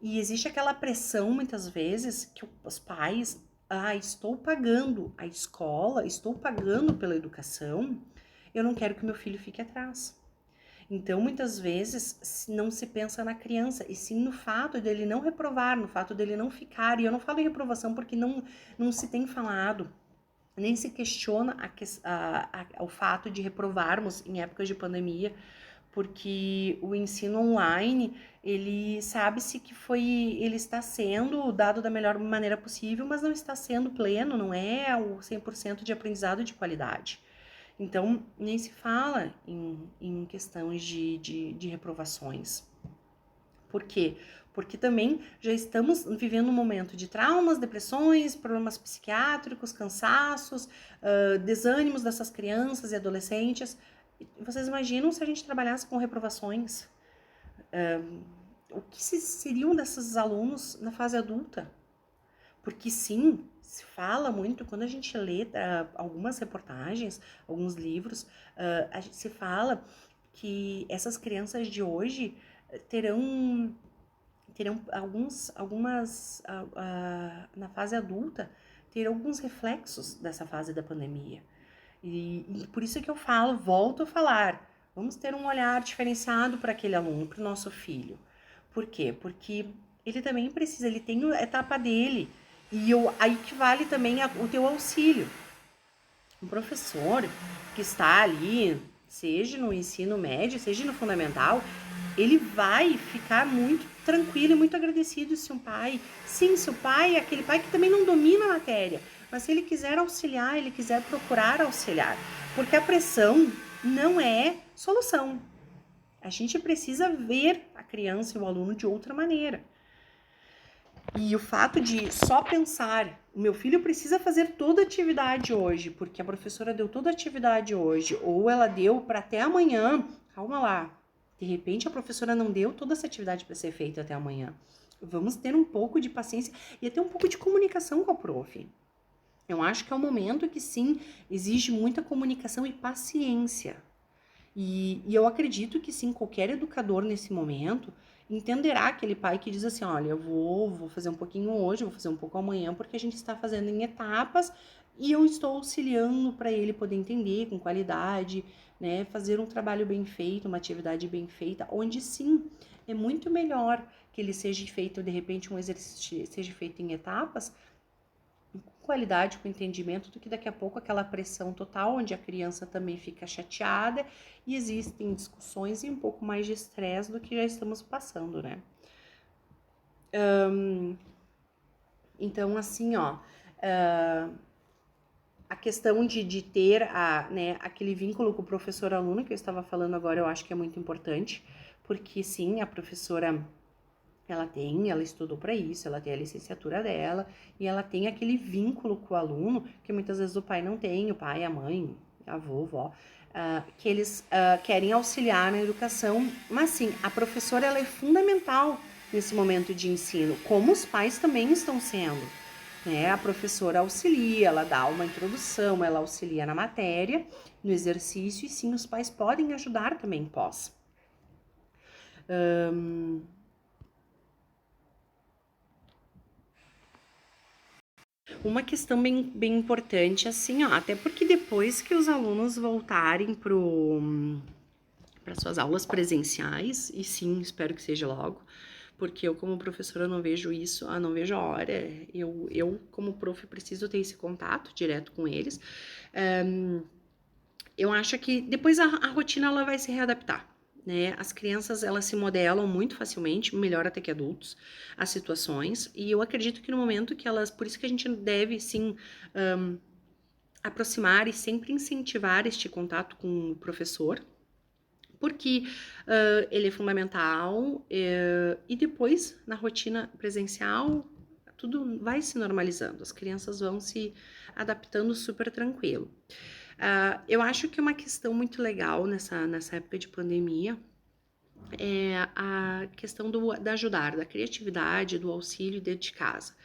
S1: E existe aquela pressão, muitas vezes, que os pais, estou pagando a escola, estou pagando pela educação, eu não quero que meu filho fique atrás. Então, muitas vezes, não se pensa na criança, e sim no fato dele não reprovar, no fato dele não ficar. E eu não falo em reprovação porque não se tem falado, nem se questiona o fato de reprovarmos em épocas de pandemia, porque o ensino online, ele sabe-se que ele está sendo dado da melhor maneira possível, mas não está sendo pleno, não é o 100% de aprendizado de qualidade. Então, nem se fala em questões de reprovações. Por quê? Porque também já estamos vivendo um momento de traumas, depressões, problemas psiquiátricos, cansaços, desânimos dessas crianças e adolescentes. Vocês imaginam se a gente trabalhasse com reprovações? O que seriam desses alunos na fase adulta? Porque sim, se fala muito, quando a gente lê algumas reportagens, alguns livros, a gente se fala que essas crianças de hoje terão na fase adulta, terão alguns reflexos dessa fase da pandemia. E por isso que eu volto a falar, vamos ter um olhar diferenciado para aquele aluno, para o nosso filho. Por quê? Porque ele também precisa, ele tem a etapa dele, aí que vale também o teu auxílio. Um professor que está ali, seja no ensino médio, seja no fundamental, ele vai ficar muito tranquilo e muito agradecido se o pai é aquele pai que também não domina a matéria, mas se ele quiser auxiliar, ele quiser procurar auxiliar, porque a pressão não é solução. A gente precisa ver a criança e o aluno de outra maneira. E o fato de só pensar, o meu filho precisa fazer toda a atividade hoje, porque a professora deu toda a atividade hoje, ou ela deu para até amanhã. Calma lá. De repente a professora não deu toda essa atividade para ser feita até amanhã. Vamos ter um pouco de paciência e até um pouco de comunicação com a prof. Eu acho que é um momento que sim, exige muita comunicação e paciência. E eu acredito que sim, qualquer educador nesse momento entenderá aquele pai que diz assim, olha, eu vou fazer um pouquinho hoje, vou fazer um pouco amanhã, porque a gente está fazendo em etapas e eu estou auxiliando para ele poder entender com qualidade, né, fazer um trabalho bem feito, uma atividade bem feita, onde sim, é muito melhor que ele seja feito, de repente, um exercício seja feito em etapas, com qualidade, com entendimento, do que daqui a pouco aquela pressão total, onde a criança também fica chateada e existem discussões e um pouco mais de estresse do que já estamos passando, né? Então, assim, ó, a questão de ter né, aquele vínculo com o professor-aluno que eu estava falando agora, eu acho que é muito importante, porque sim, a professora ela estudou para isso, ela tem a licenciatura dela e ela tem aquele vínculo com o aluno que muitas vezes o pai não tem, o pai, a mãe, a avó, vó, que eles querem auxiliar na educação, mas sim, a professora ela é fundamental nesse momento de ensino, como os pais também estão sendo. Né? A professora auxilia, ela dá uma introdução, ela auxilia na matéria, no exercício, e sim, os pais podem ajudar também pós. Uma questão bem importante, assim, ó, até porque depois que os alunos voltarem para suas aulas presenciais, e sim, espero que seja logo, porque eu, como professora, não vejo isso, não vejo a hora. Eu como prof, preciso ter esse contato direto com eles. Eu acho que depois a rotina ela vai se readaptar. Né? As crianças elas se modelam muito facilmente, melhor até que adultos, as situações, e eu acredito que no momento que elas, por isso que a gente deve sim aproximar e sempre incentivar este contato com o professor, porque ele é fundamental e depois na rotina presencial tudo vai se normalizando, as crianças vão se adaptando super tranquilo. Eu acho que uma questão muito legal nessa época de pandemia é a questão da ajudar, da criatividade, do auxílio dentro de casa.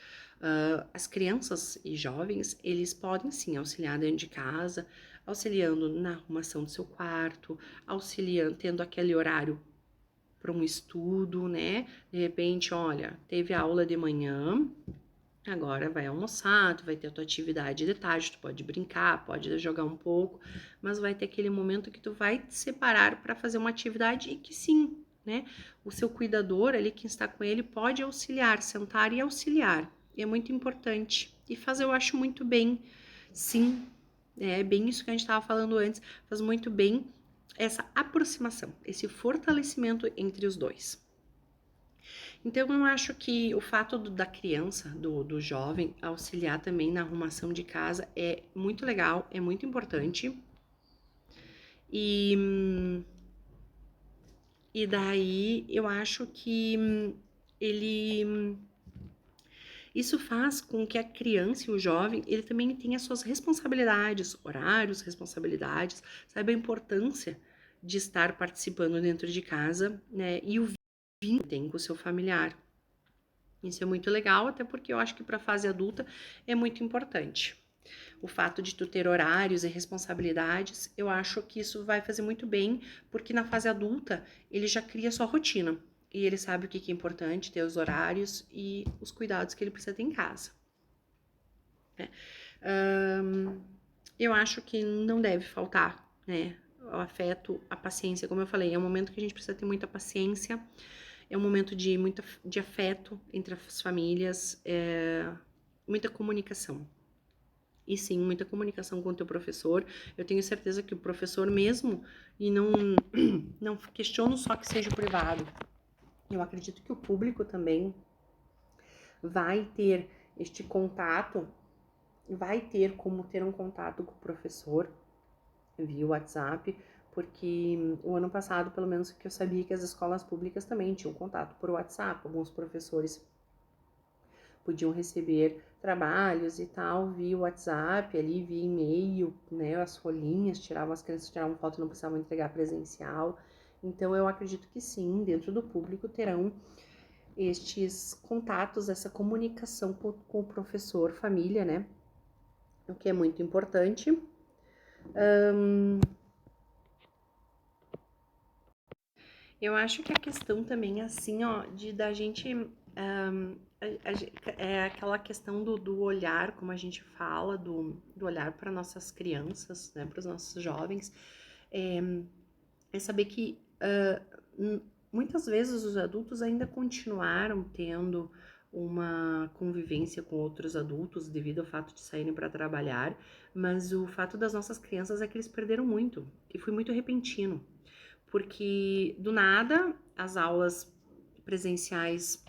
S1: As crianças e jovens, eles podem sim auxiliar dentro de casa, auxiliando na arrumação do seu quarto, auxiliando, tendo aquele horário para um estudo, né? De repente, olha, teve aula de manhã, agora vai almoçar, tu vai ter a tua atividade de tarde, tu pode brincar, pode jogar um pouco, mas vai ter aquele momento que tu vai te separar para fazer uma atividade e que sim, né? O seu cuidador ali, quem está com ele, pode auxiliar, sentar e auxiliar. E é muito importante. E fazer, eu acho muito bem, sim. É bem isso que a gente estava falando antes, faz muito bem essa aproximação, esse fortalecimento entre os dois. Então, eu acho que o fato da criança, do jovem, auxiliar também na arrumação de casa é muito legal, é muito importante. E, e daí eu acho que ele. Isso faz com que a criança e o jovem, ele também tenha suas responsabilidades, horários, responsabilidades, sabe a importância de estar participando dentro de casa, né? E o vínculo que tem com o seu familiar. Isso é muito legal, até porque eu acho que para a fase adulta é muito importante. O fato de tu ter horários e responsabilidades, eu acho que isso vai fazer muito bem, porque na fase adulta ele já cria sua rotina e ele sabe o que é importante, ter os horários e os cuidados que ele precisa ter em casa. Né? Eu acho que não deve faltar, né? O afeto, a paciência, como eu falei, é um momento que a gente precisa ter muita paciência. É um momento de afeto entre as famílias, muita comunicação. E sim, muita comunicação com o teu professor. Eu tenho certeza que o professor mesmo, e não questiono só que seja o privado. Eu acredito que o público também vai ter este contato, vai ter como ter um contato com o professor via WhatsApp, porque o ano passado, pelo menos que eu sabia que as escolas públicas também tinham contato por WhatsApp, alguns professores podiam receber trabalhos e tal, via WhatsApp, ali, via e-mail, né, as folhinhas, as crianças tiravam foto e não precisavam entregar presencial. Então, eu acredito que sim, dentro do público terão estes contatos, essa comunicação com o professor, família, né, o que é muito importante. Eu acho que a questão também, assim, ó, da gente. É aquela questão do olhar, como a gente fala, do olhar para nossas crianças, né, para os nossos jovens, é saber que muitas vezes os adultos ainda continuaram tendo uma convivência com outros adultos devido ao fato de saírem para trabalhar, mas o fato das nossas crianças é que eles perderam muito, que foi muito repentino. Porque do nada as aulas presenciais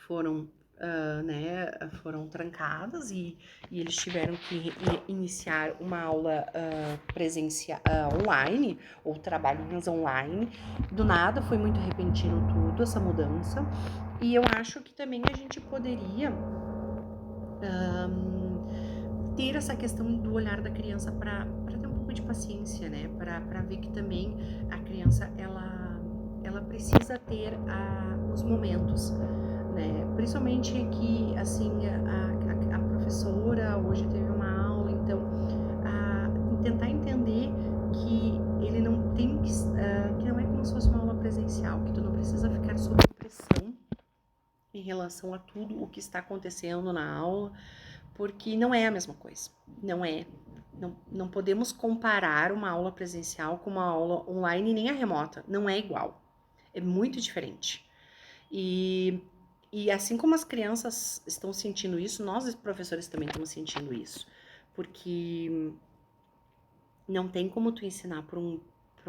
S1: foram, foram trancadas e eles tiveram que iniciar uma aula presencial online ou trabalhinhos online. Do nada foi muito repentino tudo, essa mudança. E eu acho que também a gente poderia ter essa questão do olhar da criança para ter um pouco de paciência, né? Para ver que também a criança ela precisa ter os momentos, né? Principalmente que assim a professora hoje teve uma aula, então tentar entender que ele não tem que não é como se fosse uma aula presencial, que tu não precisa ficar sob pressão em relação a tudo o que está acontecendo na aula, porque não é a mesma coisa, não é. Não podemos comparar uma aula presencial com uma aula online nem a remota, não é igual, é muito diferente. E assim como as crianças estão sentindo isso, nós professores também estamos sentindo isso, porque não tem como tu ensinar para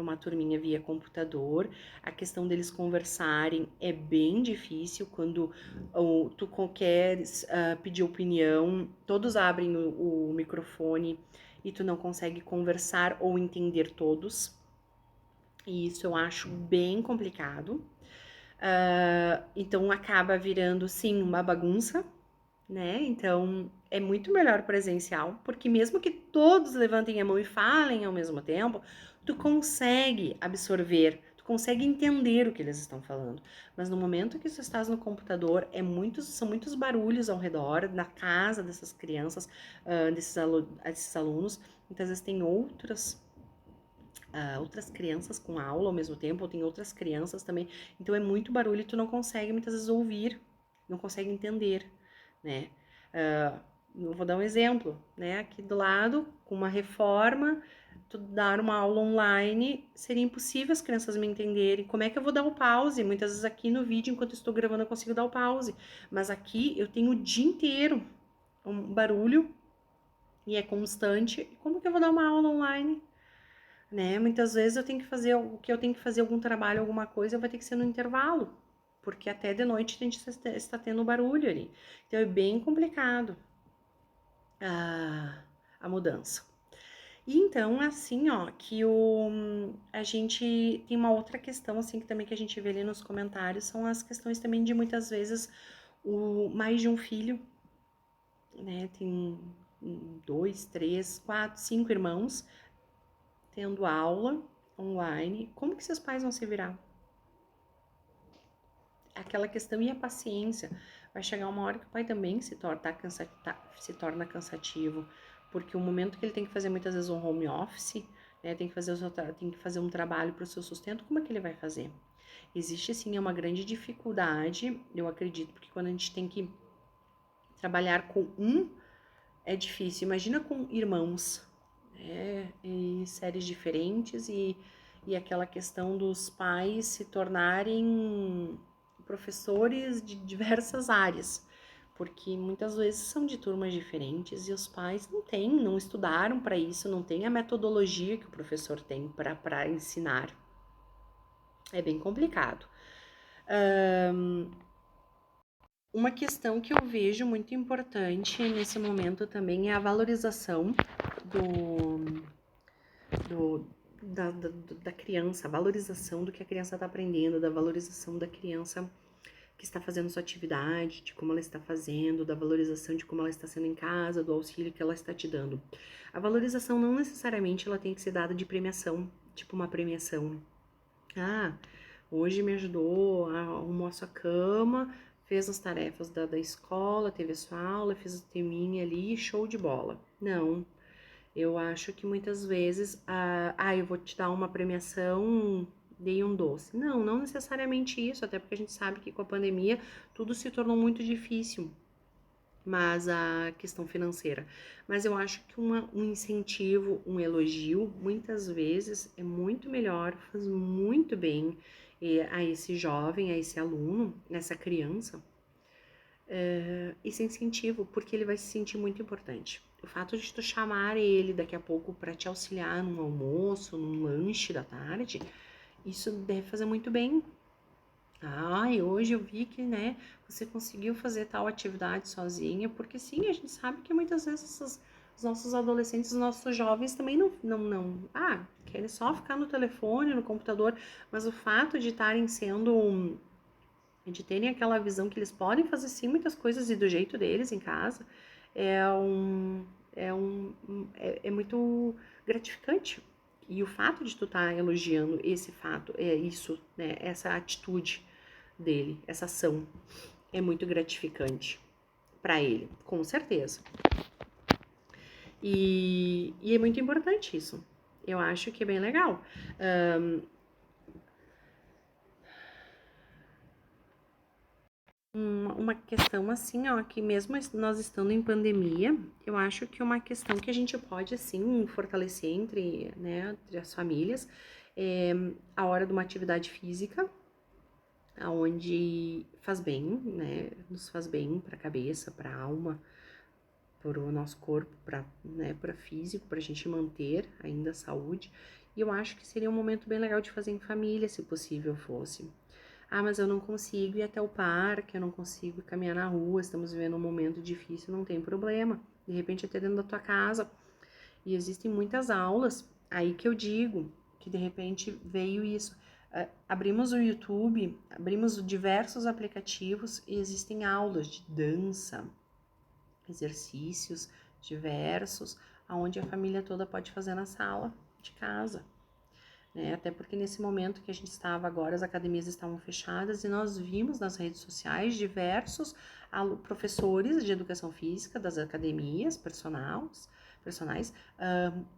S1: uma turminha via computador, a questão deles conversarem é bem difícil quando tu queres pedir opinião, todos abrem o microfone e tu não consegue conversar ou entender todos, e isso eu acho bem complicado. Então acaba virando, sim, uma bagunça, né? Então é muito melhor presencial, porque mesmo que todos levantem a mão e falem ao mesmo tempo, tu consegue absorver, tu consegue entender o que eles estão falando. Mas no momento que tu estás no computador, são muitos barulhos ao redor, na casa dessas crianças, desses alunos. Muitas vezes tem outras crianças com aula ao mesmo tempo, ou tem outras crianças também. Então é muito barulho e tu não consegue muitas vezes ouvir, não consegue entender, né? Eu vou dar um exemplo, né? Aqui do lado, com uma reforma, tu dar uma aula online, seria impossível as crianças me entenderem. Como é que eu vou dar o pause? Muitas vezes aqui no vídeo, enquanto eu estou gravando, eu consigo dar o pause. Mas aqui eu tenho o dia inteiro um barulho e é constante. Como que eu vou dar uma aula online? Né? Muitas vezes eu tenho que fazer algum trabalho, alguma coisa, vai ter que ser no intervalo, porque até de noite a gente está tendo barulho ali. Então é bem complicado a mudança. E então, assim, ó, que a gente tem uma outra questão, assim, que também que a gente vê ali nos comentários, são as questões também de muitas vezes mais de um filho, né? Tem 2, 3, 4, 5 irmãos tendo aula online, como que seus pais vão se virar? Aquela questão e a paciência. Vai chegar uma hora que o pai também se torna cansativo, porque o momento que ele tem que fazer muitas vezes um home office, né, tem que fazer um trabalho para o seu sustento, como é que ele vai fazer? Existe sim uma grande dificuldade, eu acredito, porque quando a gente tem que trabalhar com é difícil. Imagina com irmãos, em séries diferentes e aquela questão dos pais se tornarem professores de diversas áreas, porque muitas vezes são de turmas diferentes e os pais não estudaram para isso, não tem a metodologia que o professor tem para ensinar. É bem complicado. Uma questão que eu vejo muito importante nesse momento também é a valorização da criança, a valorização do que a criança está aprendendo, da valorização da criança que está fazendo sua atividade, de como ela está fazendo, da valorização de como ela está sendo em casa, do auxílio que ela está te dando. A valorização não necessariamente ela tem que ser dada de premiação, tipo uma premiação. Ah, hoje me ajudou, arrumou a sua cama, fez as tarefas da escola, teve a sua aula, fez o teminha ali, show de bola. Não, eu acho que muitas vezes, eu vou te dar uma premiação, dei um doce. Não, não necessariamente isso, até porque a gente sabe que com a pandemia tudo se tornou muito difícil, mas a questão financeira. Mas eu acho que um incentivo, um elogio, muitas vezes é muito melhor, faz muito bem a esse jovem, a esse aluno, essa criança, esse incentivo, porque ele vai se sentir muito importante. O fato de tu chamar ele daqui a pouco para te auxiliar num almoço, num lanche da tarde, isso deve fazer muito bem. Hoje eu vi que, né, você conseguiu fazer tal atividade sozinha, porque sim, a gente sabe que muitas vezes os nossos adolescentes, os nossos jovens também querem só ficar no telefone, no computador, mas o fato de estarem de terem aquela visão que eles podem fazer sim muitas coisas e do jeito deles em casa, é é muito gratificante. E o fato de tu estar elogiando esse fato, isso, né, essa atitude dele, essa ação, é muito gratificante para ele, com certeza. E é muito importante isso. Eu acho que é bem legal. Uma questão assim, ó, que mesmo nós estando em pandemia, eu acho que uma questão que a gente pode, assim, fortalecer entre as famílias é a hora de uma atividade física, onde faz bem, né, nos faz bem para a cabeça, para a alma, para o nosso corpo, para físico, para a gente manter ainda a saúde. E eu acho que seria um momento bem legal de fazer em família, se possível fosse. Mas eu não consigo ir até o parque, eu não consigo caminhar na rua, estamos vivendo um momento difícil, não tem problema. De repente até dentro da tua casa. E existem muitas aulas, aí que eu digo que de repente veio isso. Abrimos o YouTube, abrimos diversos aplicativos e existem aulas de dança, exercícios diversos, aonde a família toda pode fazer na sala de casa. Né? Até porque nesse momento que a gente estava agora, as academias estavam fechadas e nós vimos nas redes sociais diversos professores de educação física das academias personais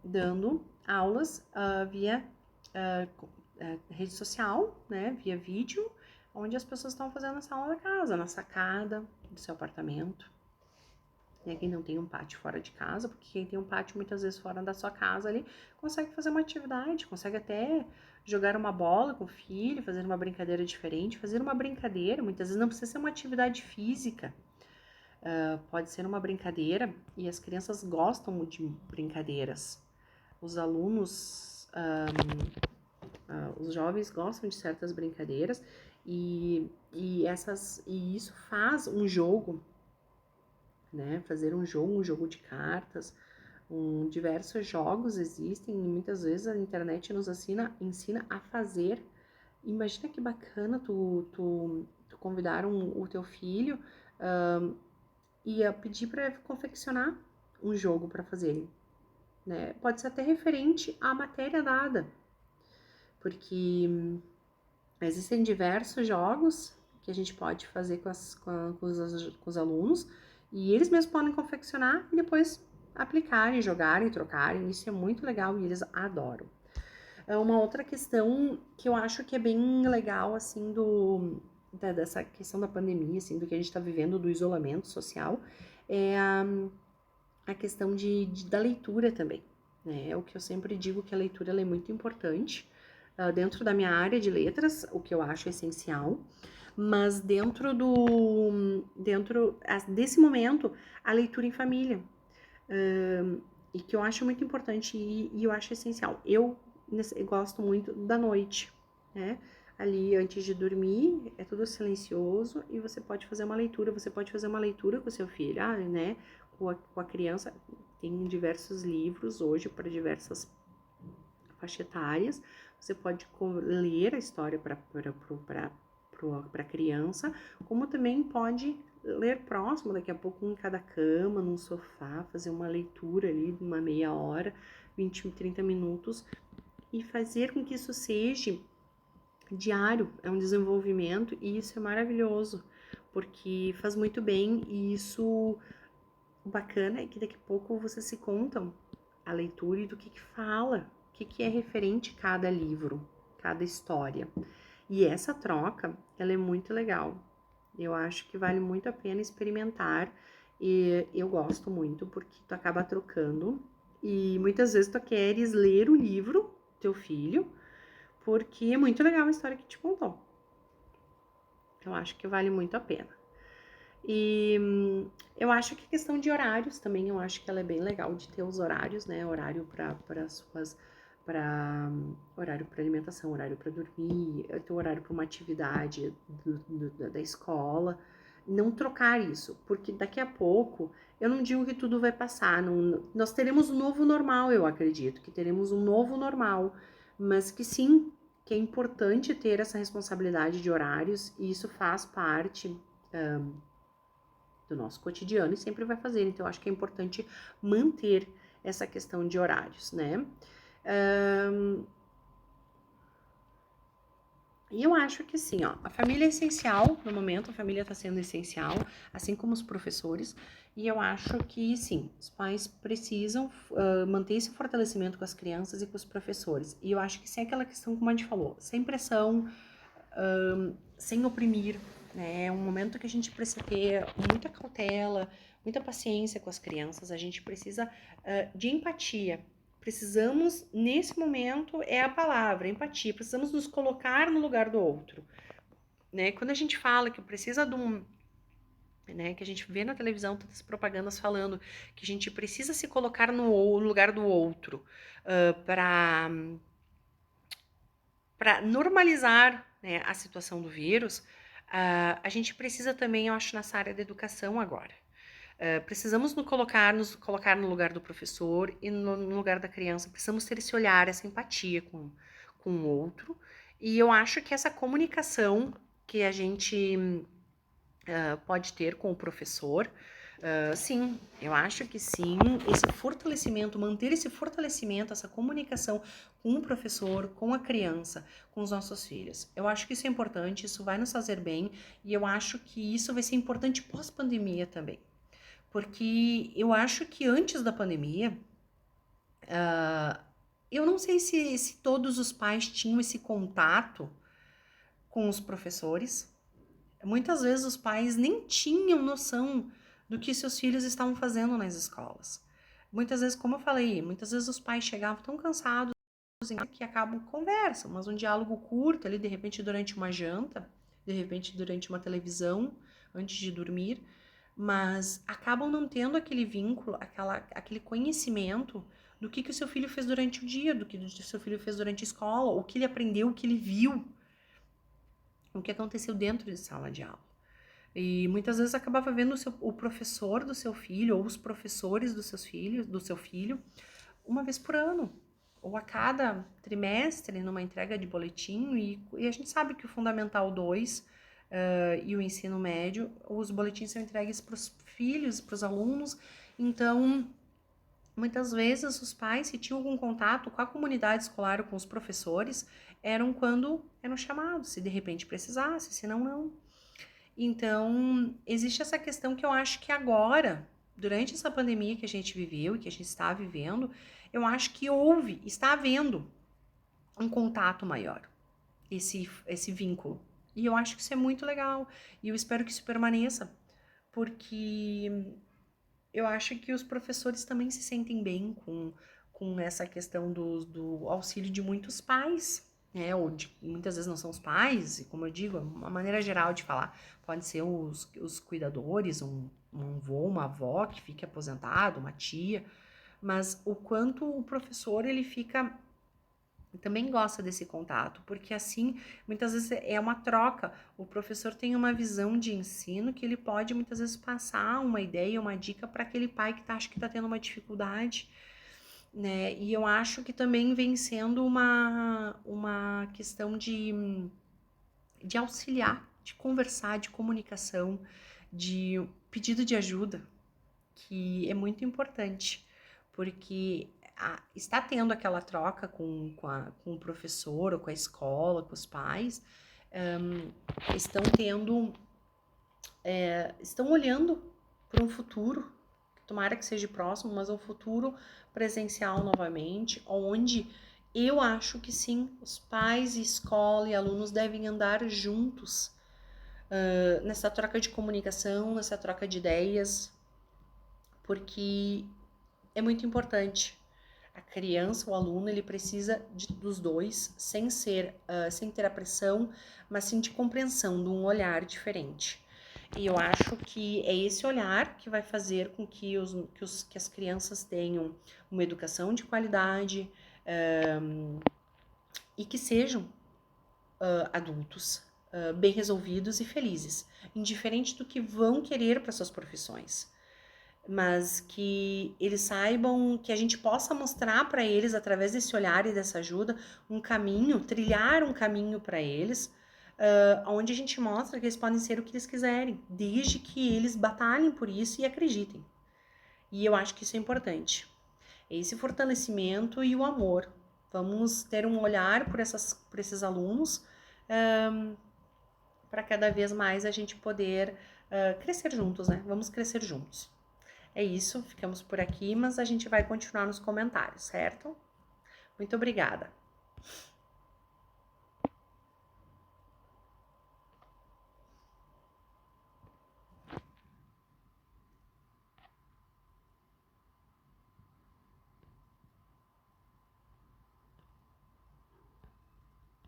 S1: dando aulas via rede social, né, via vídeo, onde as pessoas estão fazendo essa aula da casa, na sacada do seu apartamento. Quem não tem um pátio fora de casa, porque quem tem um pátio muitas vezes fora da sua casa ali, consegue fazer uma atividade, consegue até jogar uma bola com o filho, fazer uma brincadeira diferente, fazer uma brincadeira, muitas vezes não precisa ser uma atividade física, pode ser uma brincadeira, e as crianças gostam de brincadeiras, os alunos, os jovens gostam de certas brincadeiras, e isso faz um jogo, né? Fazer um jogo de cartas, diversos jogos existem e muitas vezes a internet nos ensina a fazer. Imagina que bacana tu convidar o teu filho e pedir para confeccionar um jogo para fazerem, né? Pode ser até referente à matéria dada, porque existem diversos jogos que a gente pode fazer com os alunos e eles mesmos podem confeccionar e depois aplicarem, jogarem, trocarem. Isso é muito legal e eles adoram. Uma outra questão que eu acho que é bem legal, assim, dessa questão da pandemia, assim, do que a gente está vivendo, do isolamento social, é a questão da leitura também, né? É o que eu sempre digo, que a leitura ela é muito importante dentro da minha área de letras, o que eu acho essencial, mas dentro desse momento, a leitura em família, e que eu acho muito importante e eu acho essencial. Eu gosto muito da noite, né? Ali antes de dormir, é tudo silencioso e você pode fazer uma leitura. Você pode fazer uma leitura com o seu filho, né? Com a criança. Tem diversos livros hoje para diversas faixas etárias. Você pode ler a história para para a criança, como também pode ler próximo, daqui a pouco em cada cama, num sofá, fazer uma leitura ali de uma meia hora, 20, 30 minutos, e fazer com que isso seja diário, é um desenvolvimento, e isso é maravilhoso, porque faz muito bem, e isso, o bacana é que daqui a pouco vocês se contam a leitura e do que fala, o que é referente a cada livro, cada história. E essa troca, ela é muito legal. Eu acho que vale muito a pena experimentar, e eu gosto muito porque tu acaba trocando, e muitas vezes tu queres ler o livro, teu filho, porque é muito legal a história que te contou. Eu acho que vale muito a pena. E eu acho que a questão de horários também, eu acho que ela é bem legal de ter os horários, né? Horário para suas, para horário para alimentação, horário para dormir, ter horário para uma atividade da escola. Não trocar isso, porque daqui a pouco, eu não digo que tudo vai passar, nós teremos um novo normal, eu acredito, que teremos um novo normal, mas que sim, que é importante ter essa responsabilidade de horários, e isso faz parte do nosso cotidiano e sempre vai fazer. Então, eu acho que é importante manter essa questão de horários, né? E eu acho que sim, ó, a família é essencial no momento, a família está sendo essencial, assim como os professores, e eu acho que sim, os pais precisam manter esse fortalecimento com as crianças e com os professores. E eu acho que sem aquela questão, como a gente falou, sem pressão, sem oprimir, né? É um momento que a gente precisa ter muita cautela, muita paciência com as crianças, a gente precisa de empatia. Precisamos, nesse momento, é a palavra, empatia. Precisamos nos colocar no lugar do outro, né? Quando a gente fala que precisa de um, né, que a gente vê na televisão tantas propagandas falando que a gente precisa se colocar no lugar do outro para normalizar, né, a situação do vírus, a gente precisa também, eu acho, nessa área da educação agora. Precisamos nos colocar no lugar do professor e no lugar da criança. Precisamos ter esse olhar, essa empatia com o outro. E eu acho que essa comunicação que a gente pode ter com o professor, sim, eu acho que sim, esse fortalecimento, manter esse fortalecimento, essa comunicação com o professor, com a criança, com os nossos filhos. Eu acho que isso é importante, isso vai nos fazer bem, e eu acho que isso vai ser importante pós-pandemia também. Porque eu acho que antes da pandemia, eu não sei se todos os pais tinham esse contato com os professores. Muitas vezes os pais nem tinham noção do que seus filhos estavam fazendo nas escolas. Muitas vezes, como eu falei, muitas vezes os pais chegavam tão cansados que acabam conversam, mas um diálogo curto ali, de repente durante uma janta, de repente durante uma televisão, antes de dormir, mas acabam não tendo aquele vínculo, aquele conhecimento do que o seu filho fez durante o dia, do que o seu filho fez durante a escola, o que ele aprendeu, o que ele viu, o que aconteceu dentro de sala de aula. E muitas vezes acabava vendo o professor do seu filho ou os professores do seu filho uma vez por ano, ou a cada trimestre, numa entrega de boletim, e a gente sabe que o Fundamental 2 e o ensino médio, os boletins são entregues para os filhos, para os alunos, então muitas vezes os pais, se tinham algum contato com a comunidade escolar ou com os professores, eram quando eram chamados, se de repente precisasse, se não, não. Então, existe essa questão que eu acho que agora, durante essa pandemia que a gente viveu e que a gente está vivendo, eu acho que está havendo um contato maior, esse vínculo. E eu acho que isso é muito legal. E eu espero que isso permaneça, porque eu acho que os professores também se sentem bem com essa questão do auxílio de muitos pais, né? Ou muitas vezes não são os pais, e como eu digo, uma maneira geral de falar, pode ser os cuidadores, um avô, uma avó que fique aposentado, uma tia, mas o quanto o professor ele fica também gosta desse contato, porque assim, muitas vezes é uma troca. O professor tem uma visão de ensino que ele pode muitas vezes passar uma ideia, uma dica para aquele pai que acha que está tendo uma dificuldade, né? E eu acho que também vem sendo uma questão de auxiliar, de conversar, de comunicação, de pedido de ajuda, que é muito importante, porque está tendo aquela troca com o professor, ou com a escola, com os pais, estão tendo, estão olhando para um futuro, tomara que seja próximo, mas um futuro presencial novamente, onde eu acho que sim, os pais, escola e alunos devem andar juntos nessa troca de comunicação, nessa troca de ideias, porque é muito importante. A criança, o aluno, ele precisa dos dois, sem ter a pressão, mas sim de compreensão, de um olhar diferente. E eu acho que é esse olhar que vai fazer com que as crianças tenham uma educação de qualidade e que sejam adultos bem resolvidos e felizes, indiferente do que vão querer para suas profissões. Mas que eles saibam, que a gente possa mostrar para eles, através desse olhar e dessa ajuda, um caminho, trilhar um caminho para eles, onde a gente mostra que eles podem ser o que eles quiserem, desde que eles batalhem por isso e acreditem. E eu acho que isso é importante. Esse fortalecimento e o amor. Vamos ter um olhar por esses alunos, para cada vez mais a gente poder crescer juntos, né? Vamos crescer juntos. É isso, ficamos por aqui, mas a gente vai continuar nos comentários, certo? Muito obrigada!